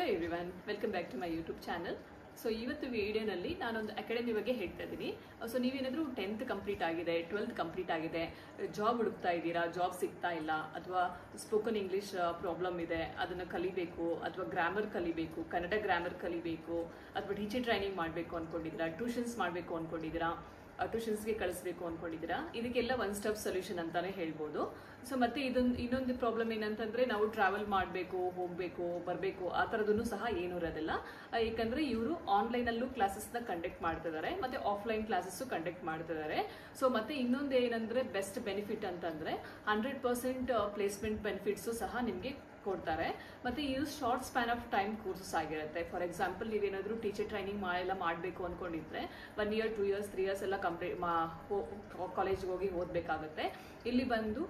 Hello everyone, welcome back to my YouTube channel. So ಇವತ್ತು ವಿಡಿಯೋನಲ್ಲಿ ನಾನೊಂದು ಅಕಾಡೆಮಿ ಬಗ್ಗೆ ಹೇಳ್ತಾ ಇದ್ದೀನಿ. ಸೊ ನೀವೇನಾದರೂ 10th ಕಂಪ್ಲೀಟ್ ಆಗಿದೆ, 12th ಕಂಪ್ಲೀಟ್ ಆಗಿದೆ, ಜಾಬ್ ಹುಡುಕ್ತಾ ಇದ್ದೀರಾ, ಜಾಬ್ ಸಿಗ್ತಾ ಇಲ್ಲ, ಅಥವಾ ಸ್ಪೋಕನ್ ಇಂಗ್ಲಿಷ್ ಪ್ರಾಬ್ಲಮ್ ಇದೆ, ಅದನ್ನು ಕಲಿಬೇಕು, ಅಥವಾ ಗ್ರಾಮರ್ ಕಲಿಬೇಕು, ಕನ್ನಡ ಗ್ರಾಮರ್ ಕಲಿಬೇಕು, ಅಥವಾ ಟೀಚರ್ ಟ್ರೈನಿಂಗ್ ಮಾಡಬೇಕು ಅಂದ್ಕೊಂಡಿದ್ದೀರಾ, ಟ್ಯೂಷನ್ಸ್ ಮಾಡಬೇಕು ಅಂದ್ಕೊಂಡಿದ್ದೀರಾ, ಟ್ಯೂಷನ್ಸ್ಗೆ ಕಳಿಸ್ಬೇಕು ಅಂದ್ಕೊಂಡಿದ್ದೀರಾ, ಇದಕ್ಕೆಲ್ಲ ಒನ್ ಸ್ಟಾಪ್ ಸೊಲ್ಯೂಷನ್ ಅಂತಾನೆ ಹೇಳ್ಬೋದು. ಸೊ ಮತ್ತೆ ಇನ್ನೊಂದು ಪ್ರಾಬ್ಲಮ್ ಏನಂತಂದ್ರೆ ನಾವು ಟ್ರಾವೆಲ್ ಮಾಡಬೇಕು, ಹೋಗಬೇಕು, ಬರಬೇಕು, ಆ ಥರದೂ ಸಹ ಏನೂ ಇರೋದಿಲ್ಲ. ಯಾಕಂದ್ರೆ ಇವರು ಆನ್ಲೈನಲ್ಲೂ ಕ್ಲಾಸಸ್ನ ಕಂಡಕ್ಟ್ ಮಾಡ್ತಿದ್ದಾರೆ, ಮತ್ತೆ ಆಫ್ಲೈನ್ ಕ್ಲಾಸಸ್ಸು ಕಂಡಕ್ಟ್ ಮಾಡ್ತಿದ್ದಾರೆ. ಸೊ ಮತ್ತೆ ಇನ್ನೊಂದು ಏನಂದ್ರೆ ಬೆಸ್ಟ್ ಬೆನಿಫಿಟ್ ಅಂತಂದ್ರೆ 100% ಪ್ಲೇಸ್ಮೆಂಟ್ ಬೆನಿಫಿಟ್ಸು ಸಹ ನಿಮಗೆ ಕೊಡ್ತಾರೆ. ಮತ್ತೆ ಇದು short span of time courses ಆಗಿರುತ್ತೆ. ಫಾರ್ ಎಕ್ಸಾಂಪಲ್ ನೀವೇನಾದರೂ ಟೀಚರ್ ಟ್ರೈನಿಂಗ್ ಎಲ್ಲ ಮಾಡಬೇಕು ಅಂದ್ಕೊಂಡಿದ್ರೆ 1 year 2 years 3 years ಎಲ್ಲ ಕಂಪ್ಲೀಟ್ ಕಾಲೇಜ್ಗೆ ಹೋಗಿ ಓದಬೇಕಾಗುತ್ತೆ. ಇಲ್ಲಿ ಬಂದು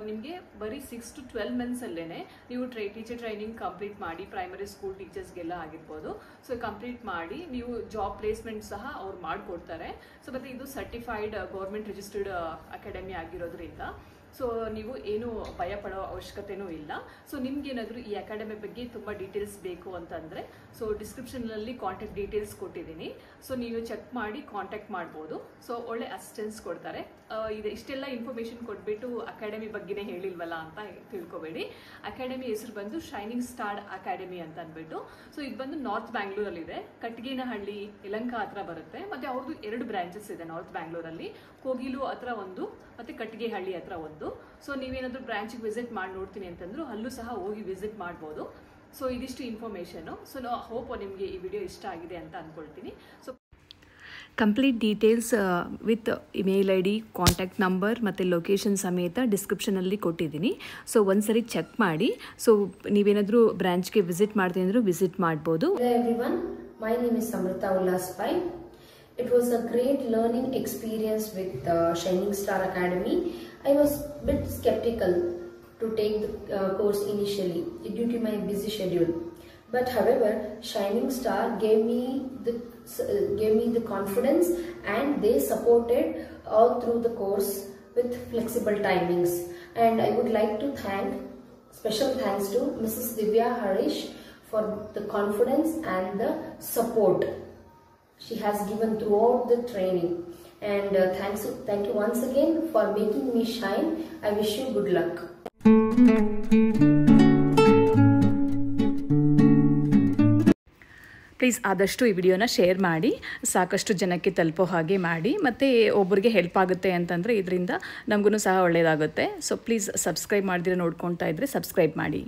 ನಿಮಗೆ ಬರೀ 6 to 12 months ಅಲ್ಲೇನೆ ನೀವು ಟೀಚರ್ ಟ್ರೈನಿಂಗ್ ಕಂಪ್ಲೀಟ್ ಮಾಡಿ, ಪ್ರೈಮರಿ ಸ್ಕೂಲ್ ಟೀಚರ್ಸ್ಗೆಲ್ಲ ಆಗಿರ್ಬೋದು, ಸೊ ಕಂಪ್ಲೀಟ್ ಮಾಡಿ ನೀವು ಜಾಬ್ ಪ್ಲೇಸ್ಮೆಂಟ್ ಸಹ ಅವ್ರು ಮಾಡಿಕೊಡ್ತಾರೆ. ಸೊ ಮತ್ತೆ ಇದು ಸರ್ಟಿಫೈಡ್ ಗೌರ್ಮೆಂಟ್ ರಿಜಿಸ್ಟರ್ಡ್ ಅಕಾಡೆಮಿ ಆಗಿರೋದ್ರಿಂದ ಸೊ ನೀವು ಏನು ಭಯ ಪಡೋ ಅವಶ್ಯಕತೆನೂ ಇಲ್ಲ. ಸೊ ನಿಮ್ಗೇನಾದರೂ ಈ ಅಕಾಡೆಮಿ ಬಗ್ಗೆ ತುಂಬ ಡೀಟೇಲ್ಸ್ ಬೇಕು ಅಂತಂದರೆ ಸೊ ಡಿಸ್ಕ್ರಿಪ್ಷನ್ನಲ್ಲಿ ಕಾಂಟ್ಯಾಕ್ಟ್ ಡೀಟೇಲ್ಸ್ ಕೊಟ್ಟಿದ್ದೀನಿ. ಸೊ ನೀವು ಚೆಕ್ ಮಾಡಿ ಕಾಂಟ್ಯಾಕ್ಟ್ ಮಾಡ್ಬೋದು. ಸೊ ಒಳ್ಳೆ ಅಸಿಸ್ಟೆನ್ಸ್ ಕೊಡ್ತಾರೆ. ಇಷ್ಟೆಲ್ಲ ಇನ್ಫಾರ್ಮೇಷನ್ ಕೊಟ್ಬಿಟ್ಟು ಅಕಾಡೆಮಿ ಬಗ್ಗೆನೇ ಹೇಳಿಲ್ವಲ್ಲ ಅಂತ ತಿಳ್ಕೊಬೇಡಿ. ಅಕಾಡೆಮಿ ಹೆಸರು ಬಂದು ಶೈನಿಂಗ್ ಸ್ಟಾರ್ ಅಕಾಡೆಮಿ ಅಂತ ಅಂದ್ಬಿಟ್ಟು. ಸೊ ಇದು ಬಂದು ನಾರ್ತ್ ಬ್ಯಾಂಗ್ಳೂರಲ್ಲಿದೆ, ಕಟ್ಗೇನಹಳ್ಳಿ, ಯಲಹಂಕ ಹತ್ರ ಬರುತ್ತೆ. ಮತ್ತೆ ಅವ್ರದ್ದು 2 ಬ್ರಾಂಚಸ್ ಇದೆ ನಾರ್ತ್ ಬ್ಯಾಂಗ್ಳೂರಲ್ಲಿ, ಕೋಗಿಲು ಹತ್ರ ಒಂದು, ಮತ್ತೆ ಕಟ್ಗೆಹಳ್ಳಿ ಹತ್ರ ಒಂದು. ಸೊ ನೀವೇನಾದ್ರೂ ಬ್ರಾಂಚಿಗೆ ವಿಸಿಟ್ ಮಾಡಿ ನೋಡ್ತೀನಿ ಅಂತಂದ್ರು ಅಲ್ಲೂ ಸಹ ಹೋಗಿ ವಿಸಿಟ್ ಮಾಡ್ಬೋದು. ಸೊ ಇದಿಷ್ಟು ಇನ್ಫಾರ್ಮೇಷನು. ಸೊ ಹೋಪ್ ನಿಮಗೆ ಈ ವಿಡಿಯೋ ಇಷ್ಟ ಆಗಿದೆ ಅಂತ ಅಂದ್ಕೊಳ್ತೀನಿ. So complete details with email I D, contact number ಮತ್ತು ಲೊಕೇಶನ್ ಸಮೇತ ಡಿಸ್ಕ್ರಿಪ್ಷನಲ್ಲಿ ಕೊಟ್ಟಿದ್ದೀನಿ. ಸೊ ಒಂದ್ಸರಿ ಚೆಕ್ ಮಾಡಿ. ಸೊ ನೀವೇನಾದರೂ ಬ್ರಾಂಚ್ಗೆ ವಿಸಿಟ್ ಮಾಡ್ತೀನಿ ಅಂದರೂ ವಿಸಿಟ್ ಮಾಡ್ಬೋದು. Hello everyone, my name is Samrita Ullas Pai. It was a great learning experience with Shining Star Academy. I was a bit skeptical to take the course initially due to my busy schedule. But however, Shining Star gave me the confidence, and they supported all through the course with flexible timings. And I would like to special thanks to Mrs. Divya Harish for the confidence and the support she has given throughout the training. And thank you once again for making me shine. I wish you good luck. Please ಆದಷ್ಟು ಈ ವಿಡಿಯೋನ share ಮಾಡಿ, ಸಾಕಷ್ಟು ಜನಕ್ಕೆ ತಲುಪೋ ಹಾಗೆ ಮಾಡಿ. ಮತ್ತು ಒಬ್ಬರಿಗೆ ಹೆಲ್ಪ್ ಆಗುತ್ತೆ ಅಂತಂದರೆ ಇದರಿಂದ ನಮಗೂ ಸಹ ಒಳ್ಳೆಯದಾಗುತ್ತೆ. ಸೊ ಪ್ಲೀಸ್ ಸಬ್ಸ್ಕ್ರೈಬ್ ಮಾಡಿದ್ರೆ ನೋಡ್ಕೊತಾ ಇದ್ದರೆ ಸಬ್ಸ್ಕ್ರೈಬ್ ಮಾಡಿ.